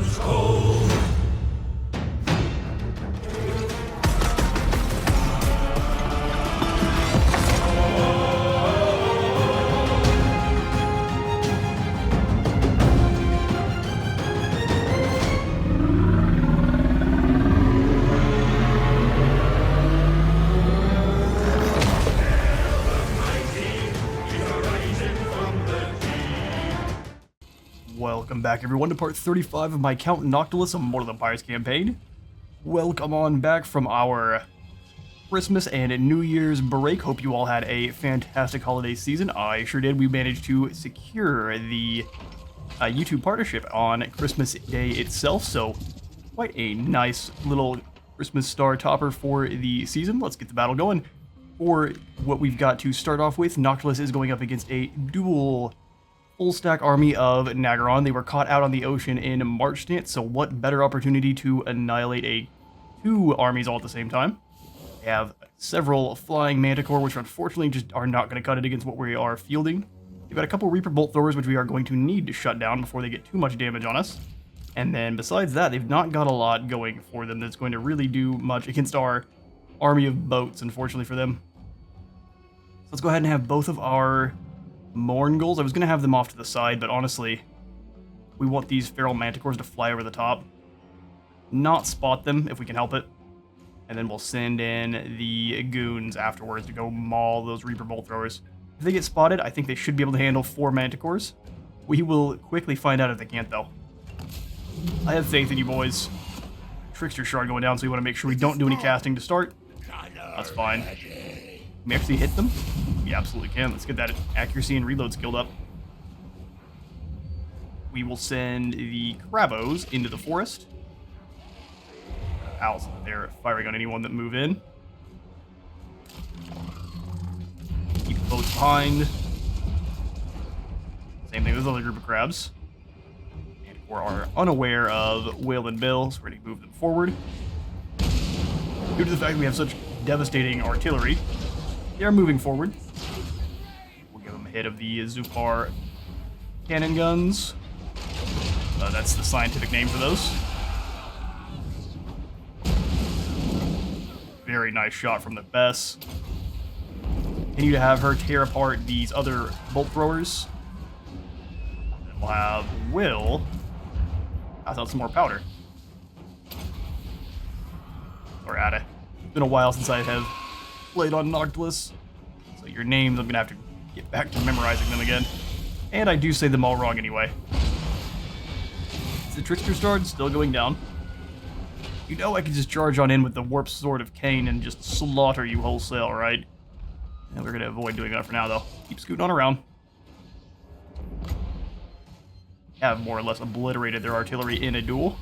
Let's go! Welcome back, everyone, to part 35 of my Count Noctilus Immortal Empires campaign. Welcome on back from our Christmas and New Year's break. Hope you all had a fantastic holiday season. I sure did. We managed to secure the YouTube partnership on Christmas Day itself, so quite a nice little Christmas star topper for the season. Let's get the battle going. For what we've got to start off with, Noctilus is going up against a dual full-stack army of Naggarond. They were caught out on the ocean in March stance, so what better opportunity to annihilate two armies all at the same time. They have several flying manticore, which unfortunately just are not going to cut it against what we are fielding. They've got a couple Reaper bolt throwers, which we are going to need to shut down before they get too much damage on us. And then besides that, they've not got a lot going for them that's going to really do much against our army of boats, unfortunately for them. So let's go ahead and have both of our Morngulls. I was going to have them off to the side, but honestly, we want these feral manticores to fly over the top. Not spot them if we can help it. And then we'll send in the goons afterwards to go maul those Reaper bolt throwers. If they get spotted, I think they should be able to handle 4 manticores. We will quickly find out if they can't, though. I have faith in you boys. Trickster shard going down, so we want to make sure we don't do any casting to start. That's fine. Can we actually hit them? We absolutely can. Let's get that accuracy and reload skilled up. We will send the Crabos into the forest. Owls, they're firing on anyone that move in. Keep the boats behind. Same thing with this other group of crabs. And we are unaware of Whale and Bill, so we're going to move them forward. Due to the fact that we have such devastating artillery, they are moving forward. We'll give them a hit of the Zupar cannon guns. That's the scientific name for those. Very nice shot from the Bess. Continue to have her tear apart these other bolt throwers. Then we'll have Will pass out some more powder. Or Ada. It's been a while since I have played on Noctilus, so your names, I'm going to have to get back to memorizing them again. And I do say them all wrong anyway. Is the Trickster Shard still going down? You know I could just charge on in with the Warp Sword of Cain and just slaughter you wholesale, right? And we're going to avoid doing that for now, though. Keep scooting on around. Have more or less obliterated their artillery in a duel.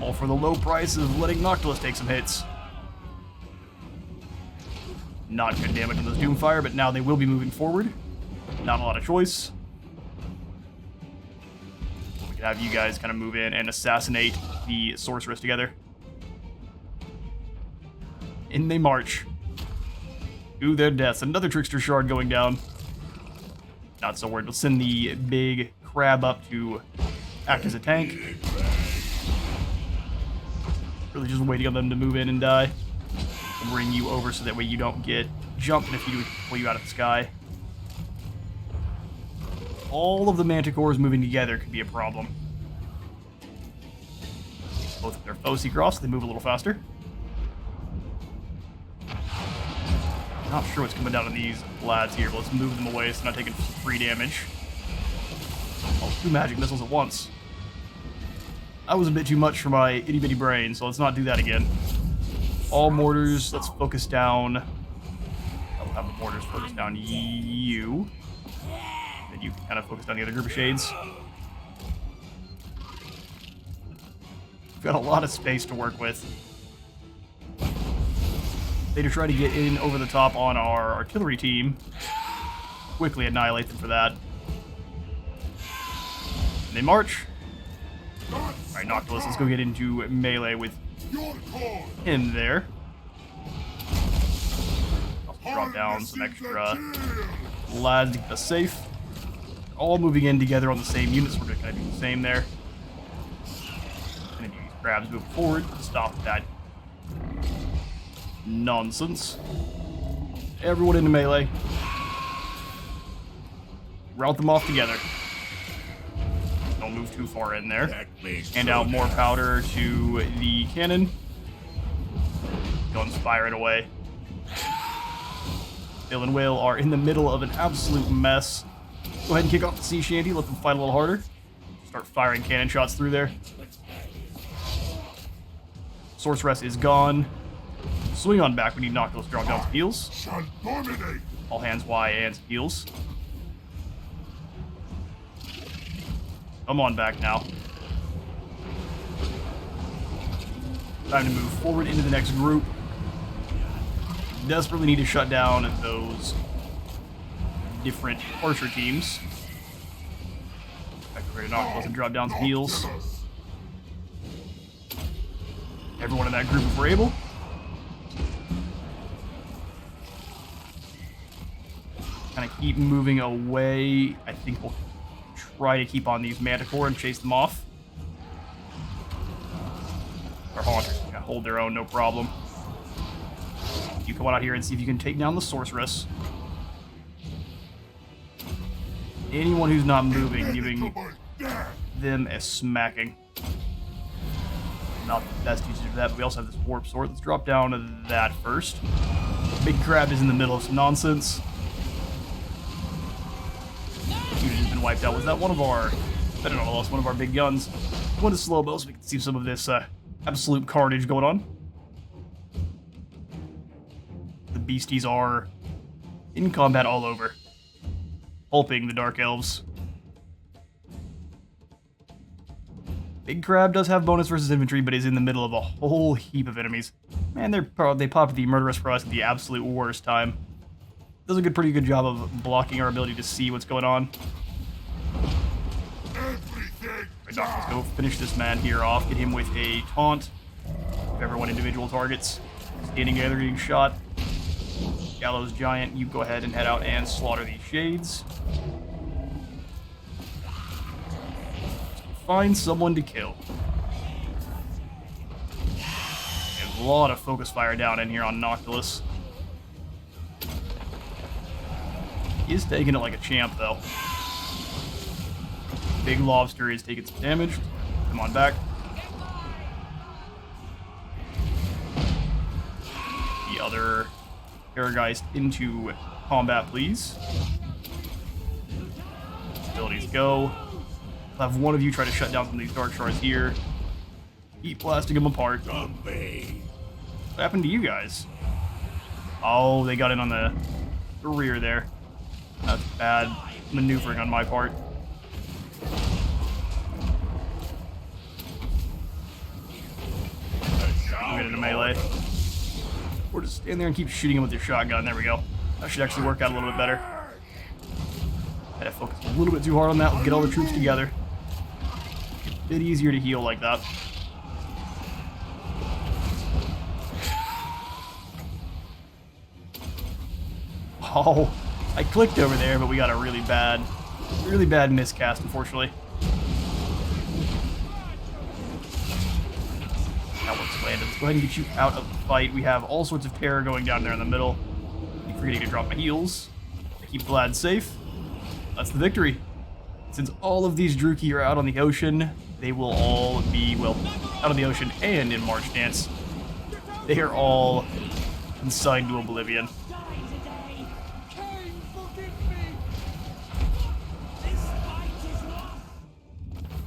All for the low price of letting Noctilus take some hits. Not good damage on this Doomfire, but now they will be moving forward. Not a lot of choice. We can have you guys kind of move in and assassinate the Sorceress together. In they march. To their deaths. Another Trickster Shard going down. Not so worried. We'll send the big crab up to act as a tank. Really just waiting on them to move in and die. We'll bring you over so that way you don't get jumped, and if you do, pull you out of the sky. All of the manticores moving together could be a problem. Both of their foci cross, they move a little faster. Not sure what's coming down on these lads here, but let's move them away so they're not taking free damage. Oh, 2 magic missiles at once. That was a bit too much for my itty-bitty brain, so let's not do that again. All mortars, let's focus down. I'll have the mortars focus down you. Then you can kind of focus down the other group of shades. We've got a lot of space to work with. They to try to get in over the top on our artillery team. Quickly annihilate them for that. And they march. Alright, Noctilus, let's go get into melee with him there. I'll drop down some extra lads to keep us safe. all moving in together on the same units. We're going to kind of do the same there. And then use grabs moving forward to stop that nonsense. Everyone into melee. Route them off together. Don't move too far in there. Hand out more powder to the cannon. Guns fire it away. Bill and Whale are in the middle of an absolute mess. Go ahead and kick off the sea shanty. Let them fight a little harder. Start firing cannon shots through there. Sorceress is gone. Swing on back. We need Noctilus drop down heals. All hands Y and heals. Come on back now. Time to move forward into the next group. Desperately need to shut down those different archer teams. Activate Noctilus and drop down some heals. Everyone in that group if we're able. Kind of keep moving away. I think we'll try to keep on these Manticore and chase them off. Our Haunters can hold their own, no problem. You come on out here and see if you can take down the Sorceress. Anyone who's not moving, giving them a smacking. Not the best usage of that, but we also have this Warp Sword. Let's drop down to that first. Big Crab is in the middle of some nonsense. Unit has been wiped out. Was that one of our... I don't know, lost one of our big guns. Go into slow-mo so we can see some of this absolute carnage going on. The beasties are in combat all over. Pulping the Dark Elves. Big Crab does have bonus versus infantry, but is in the middle of a whole heap of enemies. Man, they pop the Murderous for us at the absolute worst time. Does a pretty good job of blocking our ability to see what's going on. Right, Doc, let's go finish this man here off. Get him with a taunt. Give everyone individual targets. Standing together, getting shot. Gallows Giant, you go ahead and head out and slaughter these Shades. Find someone to kill. A lot of focus fire down in here on Noctilus. He is taking it like a champ, though. Big Lobster is taking some damage. Come on back. The other Parageist into combat, please. Abilities go. I'll have one of you try to shut down some of these Dark Shards here. Keep blasting them apart. What happened to you guys? Oh, they got in on the rear there. That's bad maneuvering on my part. We'll get into melee. Or just stand there and keep shooting him with your shotgun. There we go. That should actually work out a little bit better. Had to focus a little bit too hard on that. We'll get all the troops together. A bit easier to heal like that. Oh, I clicked over there, but we got a really bad miscast, unfortunately. That one's landed. Let's go ahead and get you out of the fight. We have all sorts of terror going down there in the middle. Keep forgetting to drop my heals. Keep Vlad safe. That's the victory. Since all of these Druki are out on the ocean, they will all be, well, out on the ocean and in March Dance. They are all consigned to oblivion.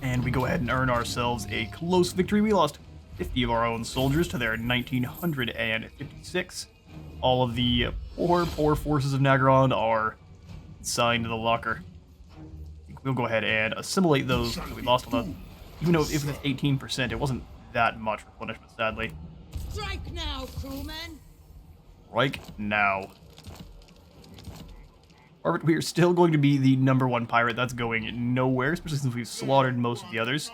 And we go ahead and earn ourselves a close victory. We lost 50 of our own soldiers to their 1,956. All of the poor forces of Naggarond are signed to the locker. We'll go ahead and assimilate those. We lost a lot. Even though if it's 18%, it wasn't that much replenishment, sadly. Strike now, crewmen! Strike now. Alright, we are still going to be the #1 pirate. That's going nowhere, especially since we've slaughtered most of the others.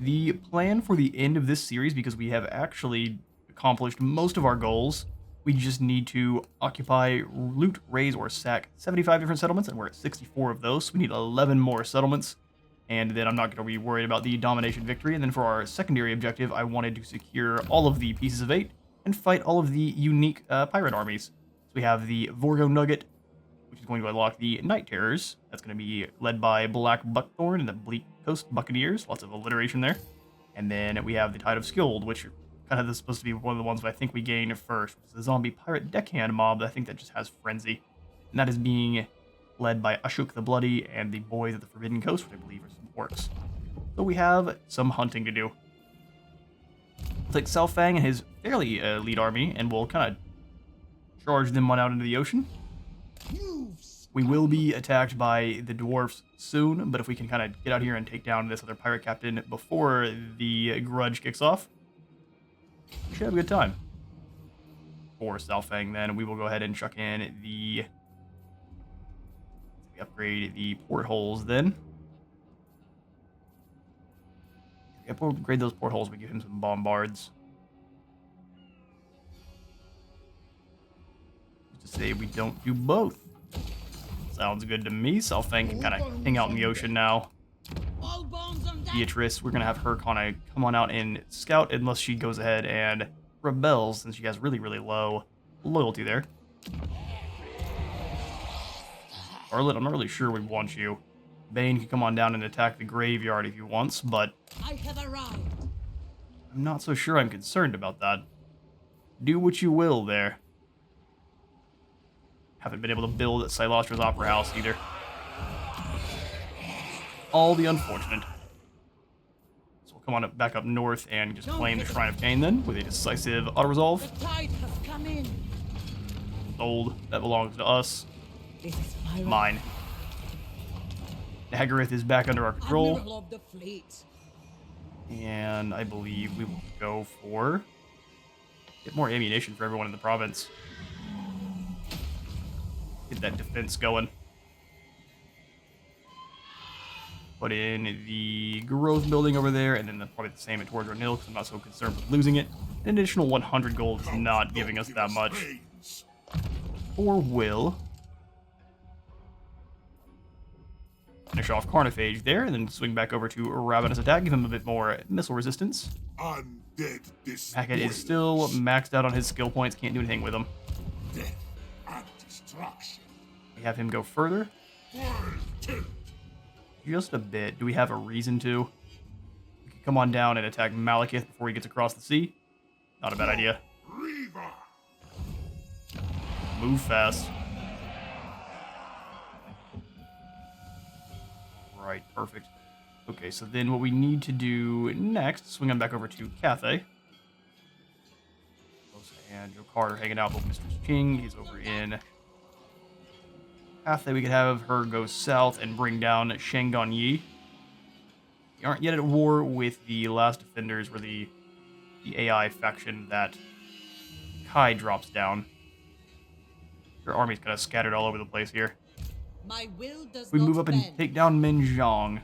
The plan for the end of this series, because we have actually accomplished most of our goals, We just need to occupy, loot, raise, or sack 75 different settlements, and we're at 64 of those. So we need 11 more settlements, and then I'm not going to be worried about the domination victory. And then for our secondary objective, I wanted to secure all of the pieces of 8 and fight all of the unique pirate armies. So we have the Vorgo Nugget, which is going to unlock the Night Terrors. That's going to be led by Black Buckthorn and the Bleak Coast Buccaneers. Lots of alliteration there. And then we have the Tide of Skuld, which kind of supposed to be one of the ones that I think we gain first, which is the zombie pirate deckhand mob. I think that just has frenzy, and that is being led by Ashuk the Bloody and the Boys of the Forbidden Coast, which I believe are some orcs. So we have some hunting to do. We'll take Sao Fang and his fairly elite army, and we'll kind of charge them on out into the ocean. We will be attacked by the dwarfs soon, but if we can kind of get out here and take down this other pirate captain before the grudge kicks off, we should have a good time. For Sao Fang, then, we will go ahead and chuck in the... We upgrade the portholes, then. If we upgrade those portholes, we give him some bombards. Just to say we don't do both. Sounds good to me. Sao Fang can kind of hang out in the ocean now. Beatrice, we're going to have her kind of come on out and scout unless she goes ahead and rebels, since she has really, really low loyalty there. Arlet, I'm not really sure we want you. Bane can come on down and attack the graveyard if he wants, but I have arrived. I'm not so sure I'm concerned about that. Do what you will there. Haven't been able to build at Silostra's Opera House either. All the unfortunate. So we'll come on back up north and just claim the Shrine of Cain then, with a decisive auto-resolve. The tide has come in. Sold. That belongs to us. This is my Mine. Naggarond is back under our control. Admiral of the fleet. And I believe we will go for... get more ammunition for everyone in the province. Get that defense going. Put in the growth building over there, and then probably the same at towards our nil, because I'm not so concerned with losing it. An additional 100 gold is not giving us that much. Or will. Finish off Carnophage there, and then swing back over to Ravenous Attack, give him a bit more missile resistance. Hackett is still maxed out on his skill points, can't do anything with him. Death and destruction. We have him go further. Just a bit. Do we have a reason to? We can come on down and attack Malekith before he gets across the sea. Not a bad idea. Move fast. Right, perfect. Okay, so then what we need to do next, swing on back over to Cathay. And Joe Carter hanging out with Mistress Ching. He's over in Cathay. We could have her go south and bring down Shangon Yi. We aren't yet at war with the last defenders, where the AI faction that Kai drops down. Her army's kind of scattered all over the place here. My will does We not move up and bend. take down Minjiang.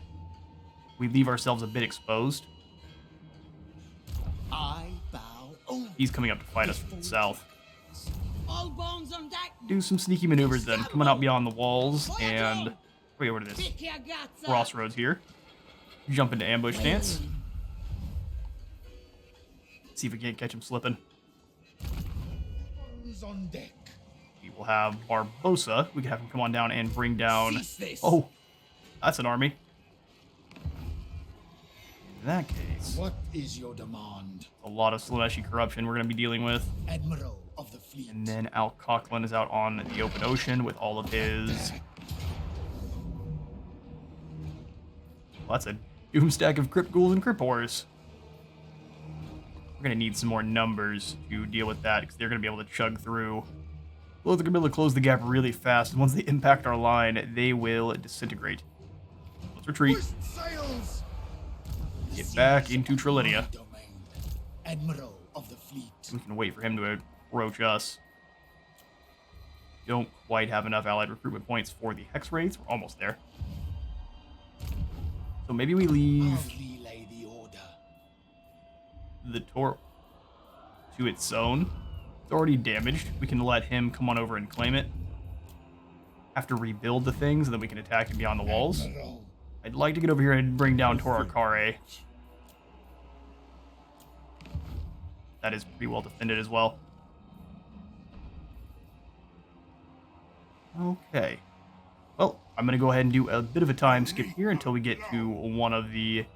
We leave ourselves a bit exposed. I bow only. He's coming up to fight us from the south. All bones on deck. Do some sneaky maneuvers then, coming out beyond the walls, and way over to this Pick your guts up. crossroads here. Jump into ambush stance. See if we can't catch him slipping. Bones on deck. We will have Barbosa. We can have him come on down and bring down... Cease this. Oh, that's an army. In that case, What is your demand, a lot of Slaneshi corruption we're going to be dealing with. Admiral of the fleet? And then Al Coughlin is out on the open ocean with all of his... Well, that's a doom stack of Crypt Ghouls and Crypt Horrors. We're going to need some more numbers to deal with that, because they're going to be able to chug through. Well, they're going to be able to close the gap really fast, and once they impact our line, they will disintegrate. Let's retreat. Hoist sails. Get back into Trilinia. Domain. Admiral of the fleet. We can wait for him to approach us. Don't quite have enough allied recruitment points for the Hex Wraiths. We're almost there. So maybe we leave I'll relay the order. the Tor to its zone. It's already damaged. We can let him come on over and claim it. Have to rebuild the things, and then we can attack it beyond the walls. Admiral. I'd like to get over here and bring down Torakare. That is pretty well defended as well. Okay. Well, I'm going to go ahead and do a bit of a time skip here until we get to one of the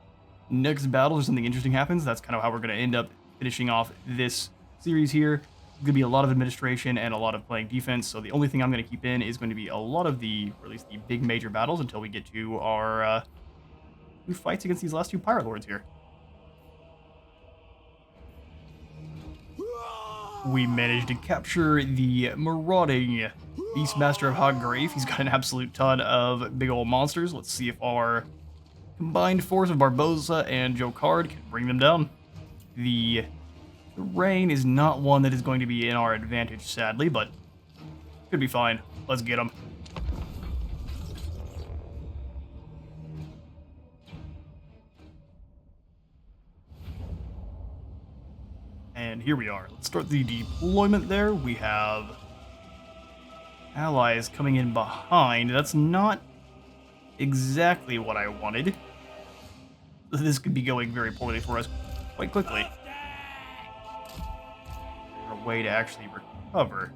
next battles or something interesting happens. That's kind of how we're going to end up finishing off this series here. It's going to be a lot of administration and a lot of playing defense, so the only thing I'm going to keep in is going to be a lot of the, or at least the big major battles until we get to our new fights against these last two Pirate Lords here. We managed to capture the marauding Beastmaster of Hoggrave. He's got an absolute ton of big old monsters. Let's see if our combined force of Barbosa and Jokard can bring them down. The rain is not one that is going to be in our advantage, sadly, but could be fine. Let's get them. And here we are. Let's start the deployment there. We have allies coming in behind. That's not exactly what I wanted. This could be going very poorly for us quite quickly. A way to actually recover.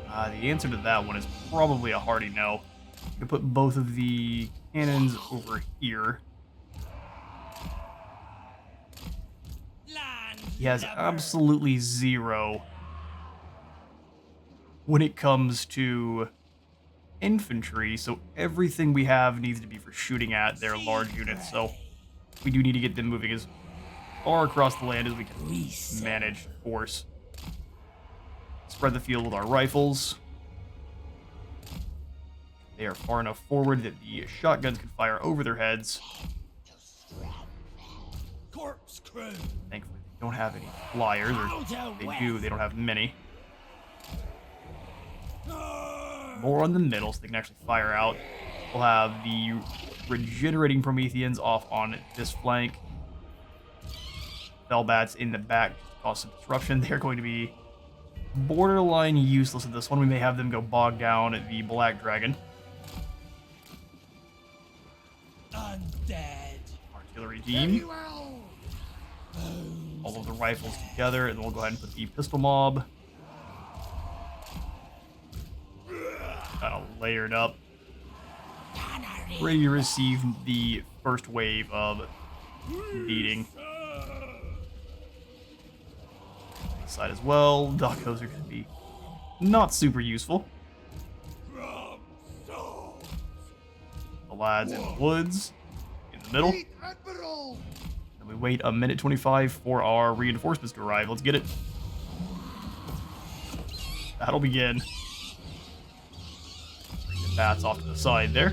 The answer to that one is probably a hearty no. I'm gonna put both of the cannons over here. He has absolutely zero when it comes to infantry, so everything we have needs to be for shooting at their large units, so we do need to get them moving as far across the land as we can manage, of course. Spread the field with our rifles. They are far enough forward that the shotguns can fire over their heads. Corpse crew. Thankfully, they don't have any flyers, or they do, they don't have many. More on the middle so they can actually fire out. We'll have the regenerating Prometheans off on this flank. Fellbats in the back to cause some disruption. They're going to be borderline useless at this one. We may have them go bog down at the Black Dragon. Undead. Artillery team. All of the rifles together, and then we'll go ahead and put the pistol mob. Kind of layered up. Ready to receive the first wave of beating. This side as well. Dockos are going to be not super useful. The lads in the woods, in the middle. And we wait a minute 25 for our reinforcements to arrive. Let's get it. That'll begin. Bring the bats off to the side there.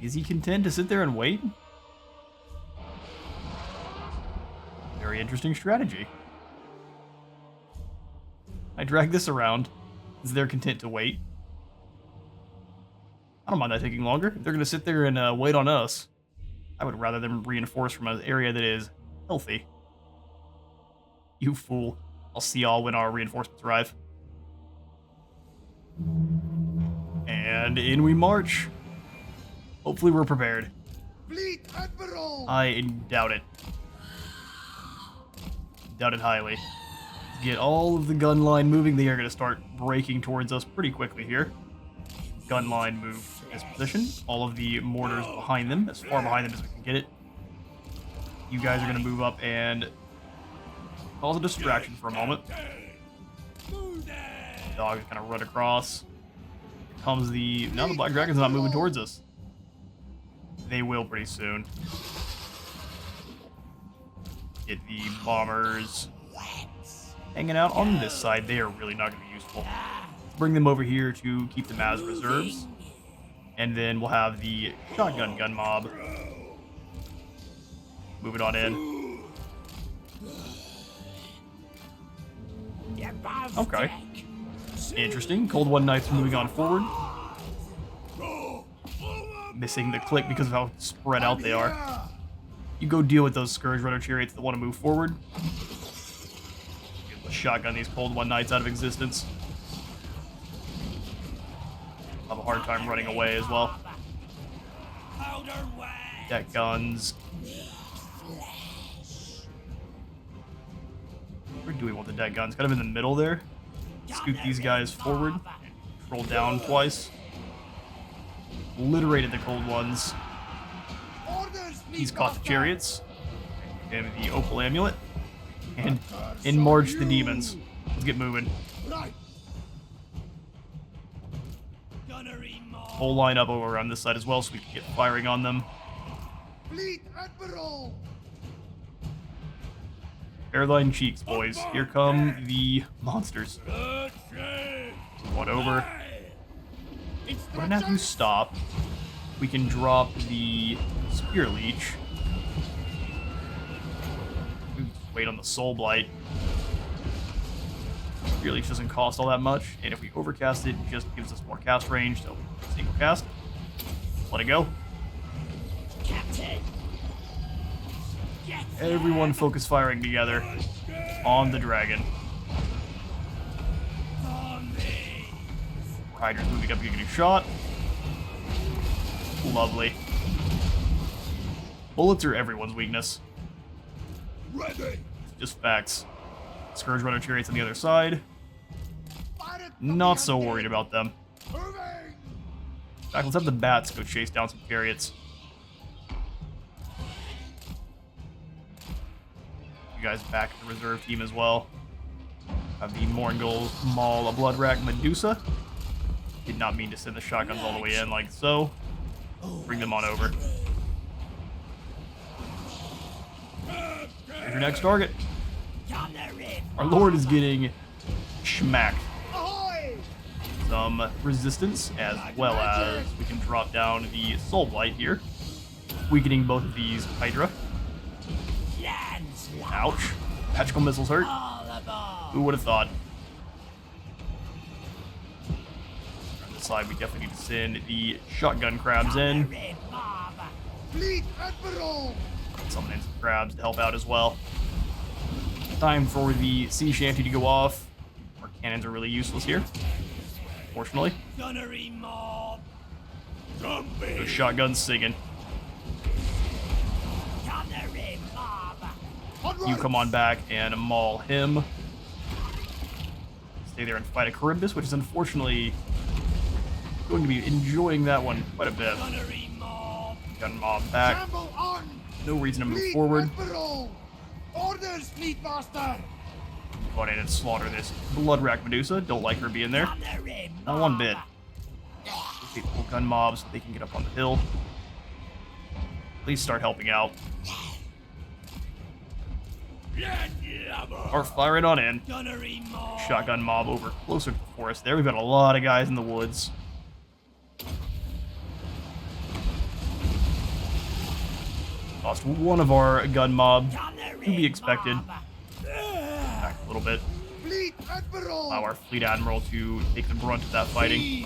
Is he content to sit there and wait? Very interesting strategy. I drag this around. Is they're content to wait? I don't mind that taking longer. If they're going to sit there and wait on us, I would rather them reinforce from an area that is healthy. You fool. I'll see y'all when our reinforcements arrive. And in we march. Hopefully we're prepared. Fleet Admiral. I doubt it. Doubt it highly. Get all of the gun line moving. They are going to start breaking towards us pretty quickly here. Gun line move to this position. All of the mortars behind them, as far behind them as we can get it. You guys are going to move up and cause a distraction for a moment. Dogs kind of run across. Here comes the... Now the Black Dragon's not moving towards us. They will pretty soon. Get the bombers hanging out on this side. They are really not going to be useful. Bring them over here to keep them as reserves. And then we'll have the shotgun gun mob. Move it on in. Okay. Interesting. Cold One Knight's moving on forward. Missing the click because of how spread out they are. You go deal with those Scourge Runner Chariots that want to move forward. shotgun these Cold One Knights out of existence. I'll have a hard time running away as well. Deck guns. Where do we want the deck guns? Kind of in the middle there. Scoot these guys forward. Roll down twice. Obliterated the Cold Ones. He's caught the chariots. And the Opal Amulet. And in march the demons. Let's get moving. Whole line up over on this side as well so we can get firing on them. Fleet Admiral! Airline cheeks, boys. Here come the monsters. One over. We're gonna have to stop. We can drop the Spear Leech. Wait on the Soul Blight. Spear Leech doesn't cost all that much, and if we overcast it, it just gives us more cast range, so single cast. Let it go. Captain. Everyone focus firing together on the dragon. Hydra's moving up to get a shot. Lovely. Bullets are everyone's weakness. Ready! Just facts. Scourge Runner Chariots on the other side. Not so worried about them. Moving! In fact, let's have the bats go chase down some chariots. You guys back at the reserve team as well. Have the Morngul Maul, a Bloodrack Medusa. Did not mean to send the shotguns all the way in like so. Bring them on over. Here's your next target. Our Lord is getting schmacked. Ahoy! Some resistance, as well as we can drop down the Soul Blight here, weakening both of these Hydra. Ouch. Magical missiles hurt. Who would have thought? On this side, we definitely need to send the shotgun crabs in. Fleet Admiral! Summon in some crabs to help out as well. Time for the sea shanty to go off. Our cannons are really useless here, fortunately. Those shotguns singing. You come on back and maul him. Stay there and fight a Charybdis, which is unfortunately going to be enjoying that one quite a bit. Gun mob back. Campbell on! No reason to move Fleet forward. Admiral! Orders, Beastmaster! Go on in and slaughter this Bloodrack Medusa. Don't like her being there. Not one bit. People gun mobs so they can get up on the hill. Please start helping out. Or firing on in. Shotgun mob over closer to the forest there. We've got a lot of guys in the woods. Lost one of our gun mob. To be expected. Back a little bit. Fleet Admiral! Allow our Fleet Admiral to take the brunt of that fighting. You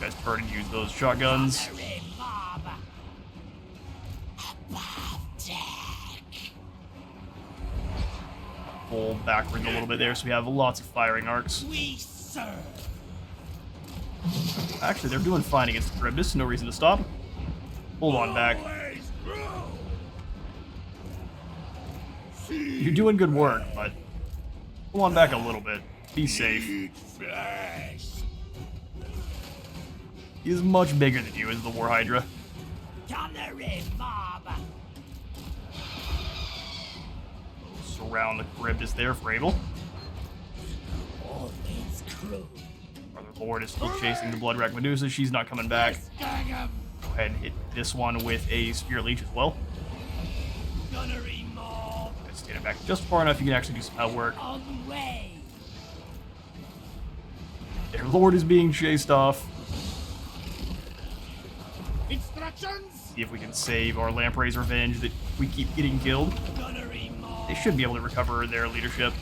guys turn and use those shotguns. Pull backwards a little bit there so we have lots of firing arcs. Actually, they're doing fine against the Charybdis. No reason to stop. Hold on back. You're doing good work, but pull on back a little bit. Be safe. He's much bigger than you as the War Hydra. Surround the Charybdis there for Abel. Our Lord is still chasing the Bloodrack Medusa. She's not coming back. Go ahead and hit this one with a Spear Leech as well. Stand it back just far enough you can actually do some outwork. Their Lord is being chased off. Instructions! See if we can save our Lamprey's revenge that we keep getting killed. They should be able to recover their leadership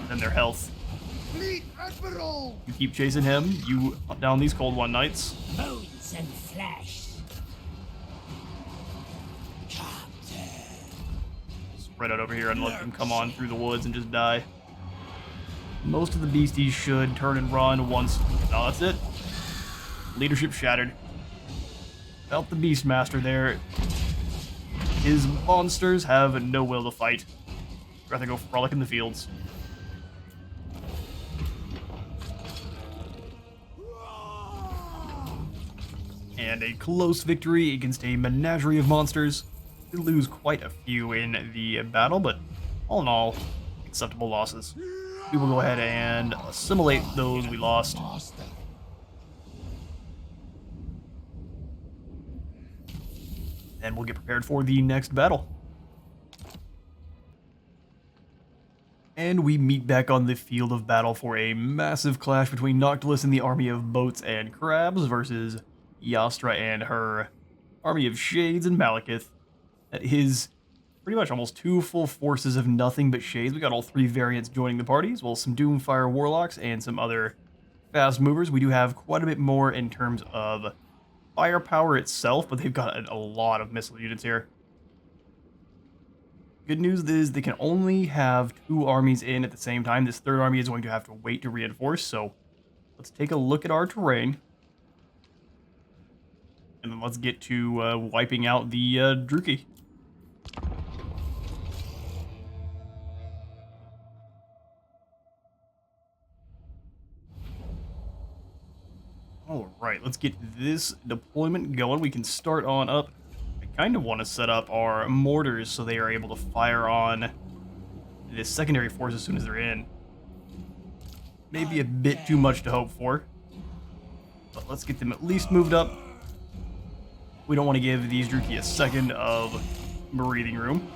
and their health. Fleet Admiral! You keep chasing him, you hunt down these Cold One Knights. Bones and flesh. spread out over here and let them come on through the woods and just die. Most of the beasties should turn and run once... Oh, that's it. Leadership shattered. Without the Beastmaster there, his monsters have no will to fight. Rather go frolic in the fields. And a close victory against a menagerie of monsters. We lose quite a few in the battle, but all in all, acceptable losses. We will go ahead and assimilate those we lost. And we'll get prepared for the next battle. And we meet back on the field of battle for a massive clash between Noctilus and the army of boats and crabs versus Yastra and her army of shades and Malekith. That is pretty much almost two full forces of nothing but shades. We got all three variants joining the party, as well as some Doomfire Warlocks and some other fast movers. We do have quite a bit more in terms of firepower itself, but they've got a lot of missile units here. Good news is they can only have two armies in at the same time. This third army is going to have to wait to reinforce, so let's take a look at our terrain. And then let's get to wiping out the Druki. Alright, let's get this deployment going. We can start on up. I kind of want to set up our mortars so they are able to fire on the secondary force as soon as they're in. Maybe a bit too much to hope for. But let's get them at least moved up. We don't want to give these Druki a second of breathing room.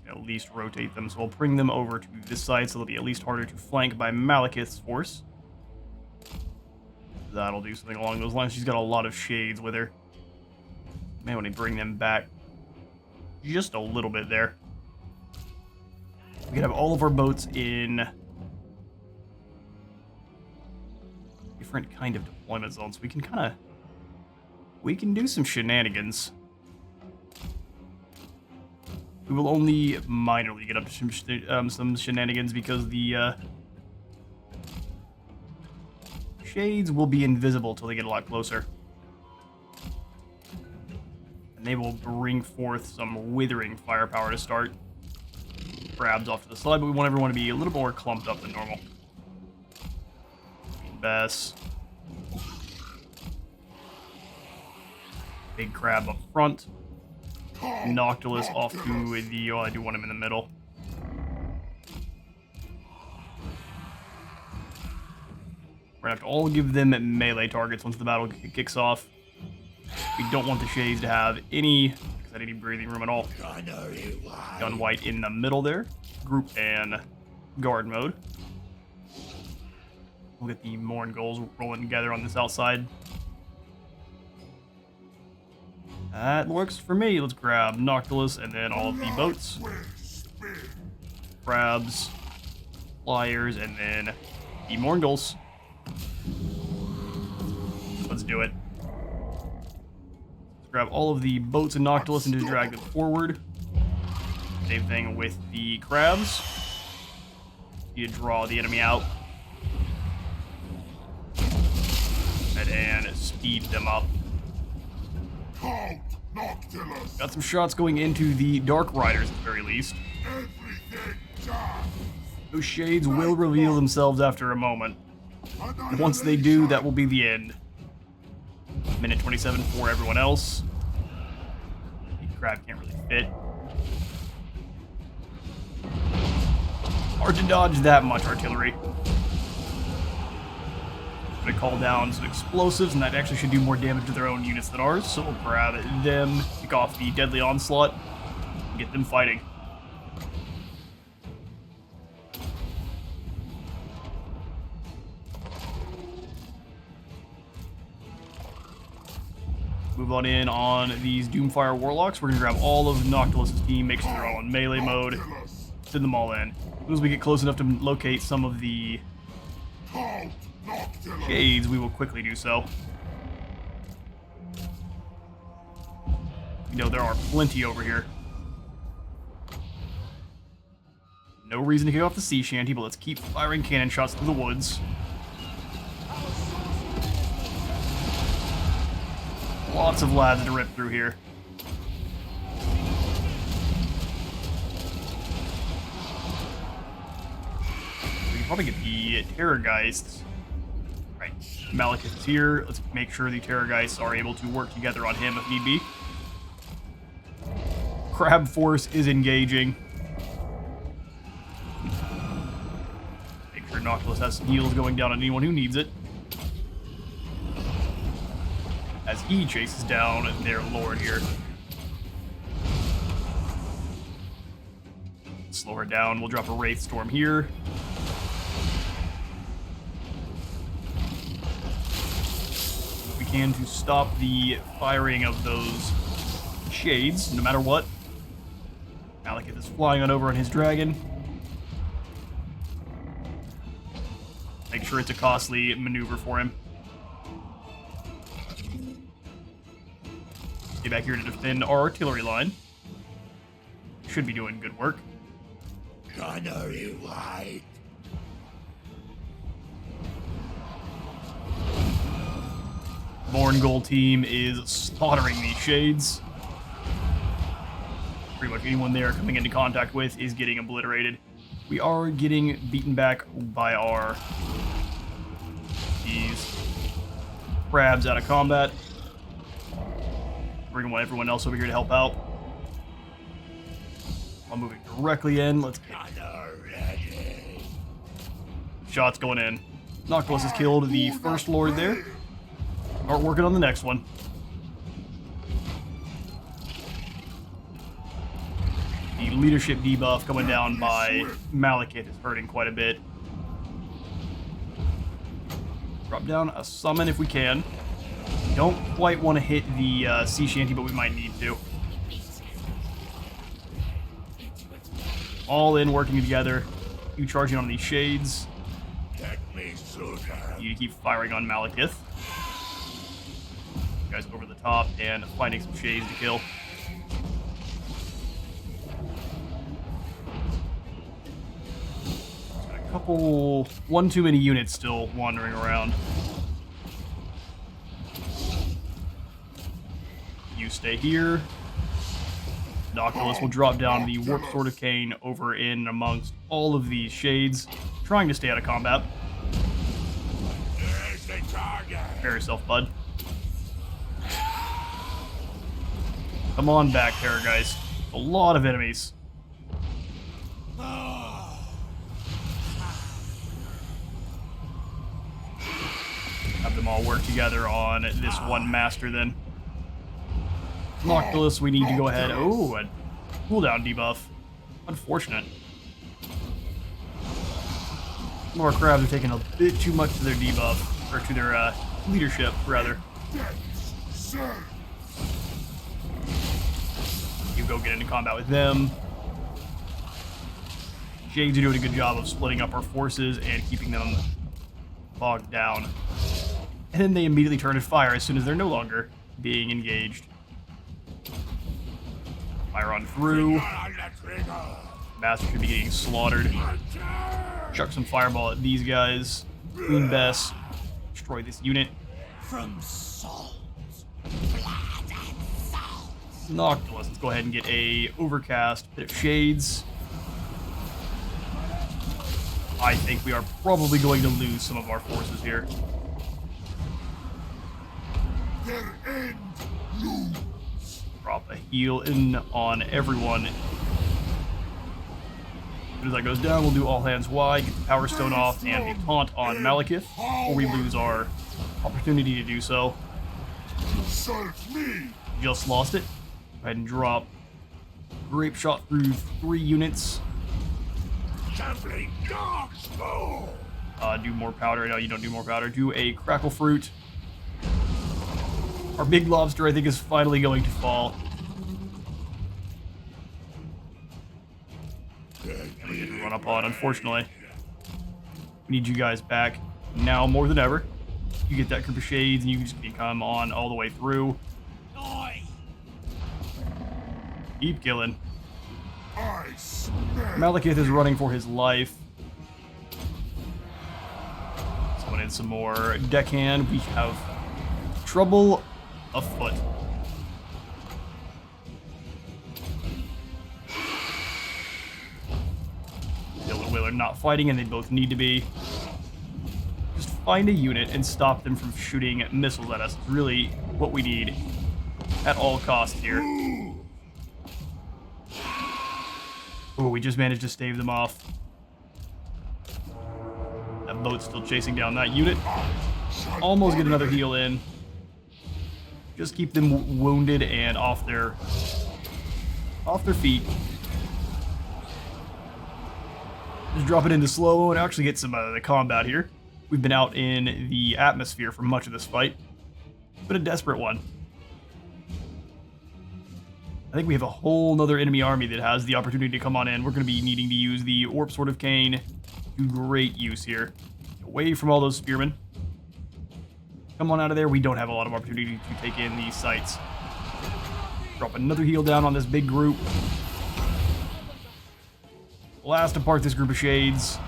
We can at least rotate them, so we'll bring them over to this side so they'll be at least harder to flank by Malekith's force. That'll do something along those lines. She's got a lot of shades with her. May want to bring them back just a little bit there. We can have all of our boats in different kind of deployment zones. We can do some shenanigans. We will only minorly get up to some shenanigans because the shades will be invisible till they get a lot closer. And they will bring forth some withering firepower to start. Crabs off to the side, but we want everyone to be a little more clumped up than normal. Bass. Big crab up front. Noctilus off to the... Oh, I do want him in the middle. We're gonna have to all give them melee targets once the battle kicks off. We don't want the shades to have any breathing room at all. Gun white in the middle there. Group and guard mode. We'll get the Mongols rolling together on this outside. That works for me. Let's grab Noctilus and then all of the boats. Crabs, flyers, and then the Mongols. Let's do it. Let's grab all of the boats and Noctilus and just drag them forward. Same thing with the crabs. You draw the enemy out. And speed them up. Got some shots going into the Dark Riders at the very least. Those shades will reveal themselves after a moment. Once they do, that will be the end. Minute 27 for everyone else. The crab can't really fit. Hard to dodge that much artillery. I'm gonna call down some explosives, and that actually should do more damage to their own units than ours, so we'll grab them, kick off the deadly onslaught, and get them fighting. Move on in on these Doomfire Warlocks. We're gonna grab all of Noctilus' team, make sure they're all in melee mode, send them all in. As soon as we get close enough to locate some of the shades, we will quickly do so. You know, there are plenty over here. No reason to kick off the sea shanty, but let's keep firing cannon shots through the woods. Lots of lads to rip through here. We can probably get the Terrorgeists. Right, Malekith is here. Let's make sure the Terrorgeists are able to work together on him if need be. Crab Force is engaging. Make sure Noctilus has some heals going down on anyone who needs it. As he chases down their lord here. Slow her down. We'll drop a Wraith Storm here. We can to stop the firing of those shades, no matter what. Malekith is flying on over on his dragon. Make sure it's a costly maneuver for him. Get back here to defend our artillery line. Should be doing good work. Gunnery white. Born Gold team is slaughtering these shades. Pretty much anyone they are coming into contact with is getting obliterated. We are getting beaten back by these crabs out of combat. Bring everyone else over here to help out. I'm moving directly in. Let's get shots going in. Noctilus has killed the first lord there. Start working on the next one. The leadership debuff coming down by Malekith is hurting quite a bit. Drop down a summon if we can. Don't quite want to hit the sea shanty, but we might need to. All in, working together. You charging on these shades. You keep firing on Malekith. You guys over the top and finding some shades to kill. A couple, one too many units still wandering around. You stay here. Noctilus will drop down the Warp Sword of Cain over in amongst all of these shades, trying to stay out of combat. Prepare yourself, bud. Come on back, Terrorgeist. A lot of enemies. Have them all work together on this one master then. Noctilus, we need to go ahead. Oh, a cooldown debuff. Unfortunate. More crabs are taking a bit too much to their debuff, or to their leadership, rather. You go get into combat with them. Shades are doing a good job of splitting up our forces and keeping them bogged down. And then they immediately turn and fire as soon as they're no longer being engaged. Fire on through. Master should be getting slaughtered. Chuck some fireball at these guys. Queen Bess. Destroy this unit. From salt, blood and salt. Noctilus, let's go ahead and get a overcast bit of shades. I think we are probably going to lose some of our forces here. Their end lose. Drop a heal in on everyone. As soon as that goes down, we'll do all hands wide, get the Power Stone off, and the taunt on Malekith before we lose our opportunity to do so. Just lost it. Go ahead and drop Grape Shot through 3 units. Do more powder. No, you don't do more powder. Do a Crackle Fruit. Our big lobster, I think, is finally going to fall. And we didn't run up on, unfortunately. We need you guys back now more than ever. You get that group of shades, and you just can come on all the way through. Keep killing. I smell Malekith is running for his life. Summon in some more deckhand. We have trouble afoot. Hill and Will are not fighting, and they both need to be. Just find a unit and stop them from shooting missiles at us. It's really what we need at all costs here. Oh, we just managed to stave them off. That boat's still chasing down that unit. Almost get another heal in. Just keep them wounded and off their feet. Just drop it into slow and actually get some of the combat here. We've been out in the atmosphere for much of this fight. But a desperate one. I think we have a whole nother enemy army that has the opportunity to come on in. We're going to be needing to use the Warp Sword of Cain to great use here. Away from all those spearmen. Come on out of there. We don't have a lot of opportunity to take in these sites. Drop another heal down on this big group. Blast apart this group of shades.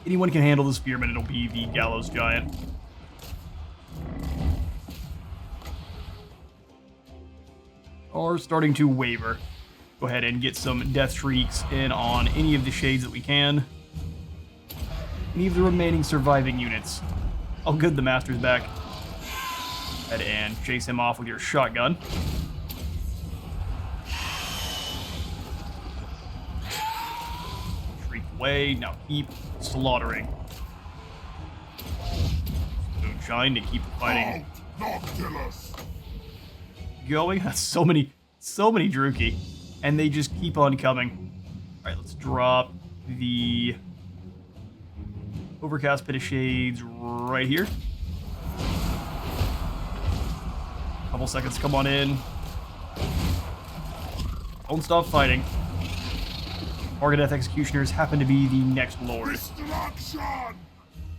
Anyone can handle the spearman, it'll be the Gallows Giant. Are starting to waver. Go ahead and get some Death Shrieks in on any of the shades that we can. Any of the remaining surviving units. Oh good, the Master's back. Go ahead and chase him off with your shotgun. Shriek away, now keep slaughtering. Moonshine to keep fighting Noctilus. going. That's so many Druki. And they just keep on coming. Alright, let's drop the Overcast Pit of Shades right here. Couple seconds, come on in. Don't stop fighting. Morgoth Executioners happen to be the next lord. Destruction.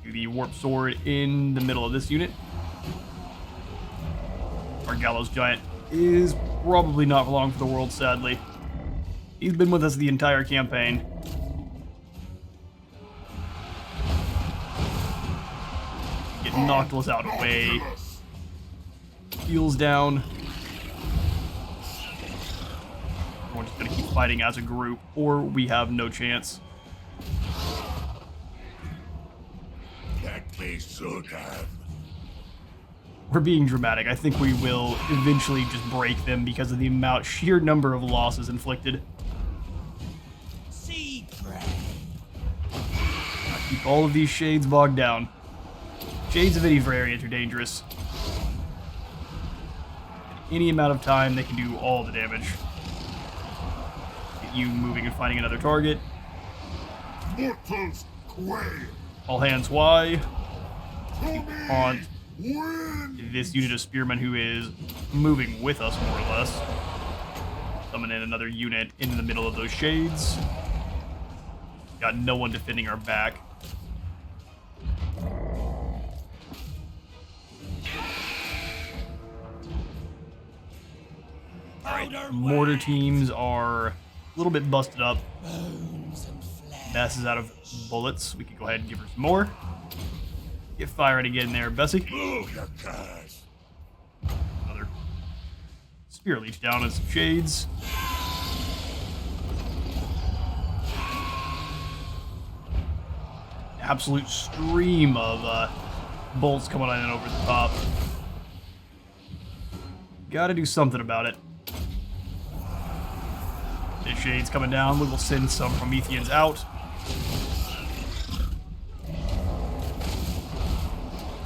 Do the Warp Sword in the middle of this unit. Our Gallows Giant is probably not long for the world, sadly. He's been with us the entire campaign. Get Noctilus out of the way. Heals down. We're just gonna keep fighting as a group, or we have no chance. That we should have. We're being dramatic. I think we will eventually just break them because of the sheer number of losses inflicted. Sea prey. Keep all of these shades bogged down. Shades of any variant are dangerous. Any amount of time, they can do all the damage. Get you moving and finding another target. Mortals quail. All hands Y. On Win. this unit of spearmen who is moving with us, more or less. Summon in another unit in the middle of those shades. Got no one defending our back. Alright, mortar teams are a little bit busted up. Bones and flesh. Bess is out of bullets. We can go ahead and give her some more. Get firing again there, Bessie. Move your cars. Another spear leech down as some shades. Absolute stream of bolts coming in over the top. Gotta do something about it. The shades coming down. We will send some Prometheans out.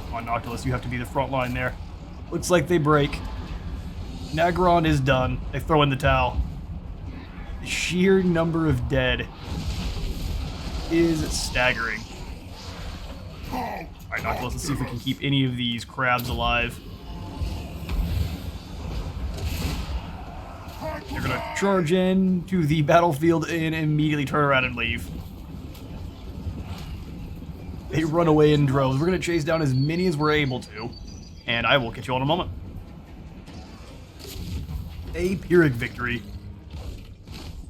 Come on, Noctilus, you have to be the front line there. Looks like they break. Naggarond is done. They throw in the towel. The sheer number of dead is staggering. Alright, Noctilus, let's see if we can keep any of these crabs alive. They're gonna charge in to the battlefield and immediately turn around and leave. They run away in droves. We're going to chase down as many as we're able to, and I will catch you all in a moment. A Pyrrhic victory.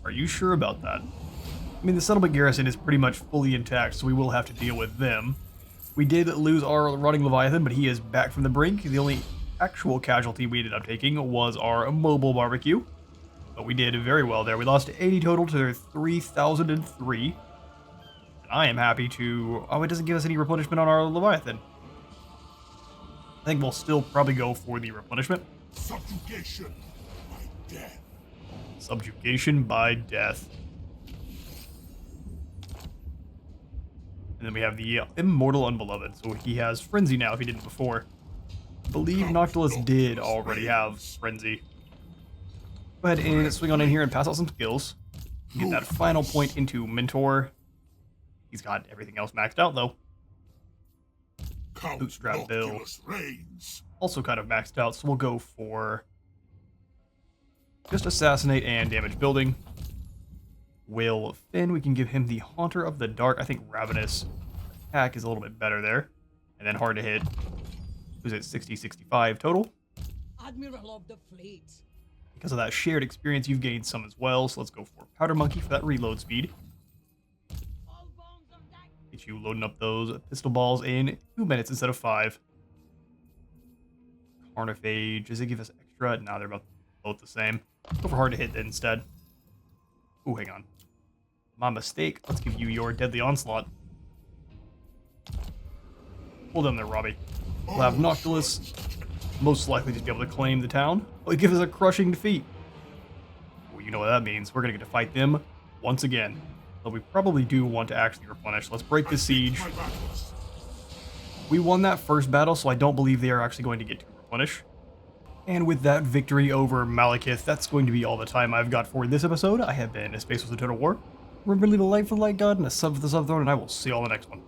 Are you sure about that? I mean, the settlement garrison is pretty much fully intact, so we will have to deal with them. We did lose our running Leviathan, but he is back from the brink. The only actual casualty we ended up taking was our mobile barbecue. But we did very well there. We lost 80 total to their 3,003. And I am happy to... Oh, it doesn't give us any replenishment on our Leviathan. I think we'll still probably go for the replenishment. Subjugation by death. Subjugation by death. And then we have the Immortal Unbeloved. So he has Frenzy now if he didn't before. I believe Noctilus did already have Frenzy. Go ahead and swing on in here and pass out some skills. Get that final point into Mentor. He's got everything else maxed out though. Bootstrap Bill. Also kind of maxed out, so we'll go for just Assassinate and Damage Building. Will Finn, we can give him the Haunter of the Dark. I think Ravenous Attack is a little bit better there. And then Hard to Hit. Who's at 60-65 total. Admiral of the fleet. Because of that shared experience, you've gained some as well, so let's go for Powder Monkey for that reload speed. Get you loading up those pistol balls in 2 minutes instead of 5. Carnifage, does it give us extra? No, they're both the same. Go for Hard to Hit then instead. Ooh, hang on. My mistake. Let's give you your Deadly Onslaught. Hold on there, Robbie. We'll have Noctilus most likely just be able to claim the town. It'll give us a crushing defeat. Well, you know what that means. We're going to get to fight them once again. But we probably do want to actually replenish. Let's break the siege. We won that first battle, so I don't believe they are actually going to get to replenish. And with that victory over Malekith, that's going to be all the time I've got for this episode. I have been Space with the Total War. Remember to leave a like for the Light God and a sub for the Sub Throne, and I will see you all in the next one.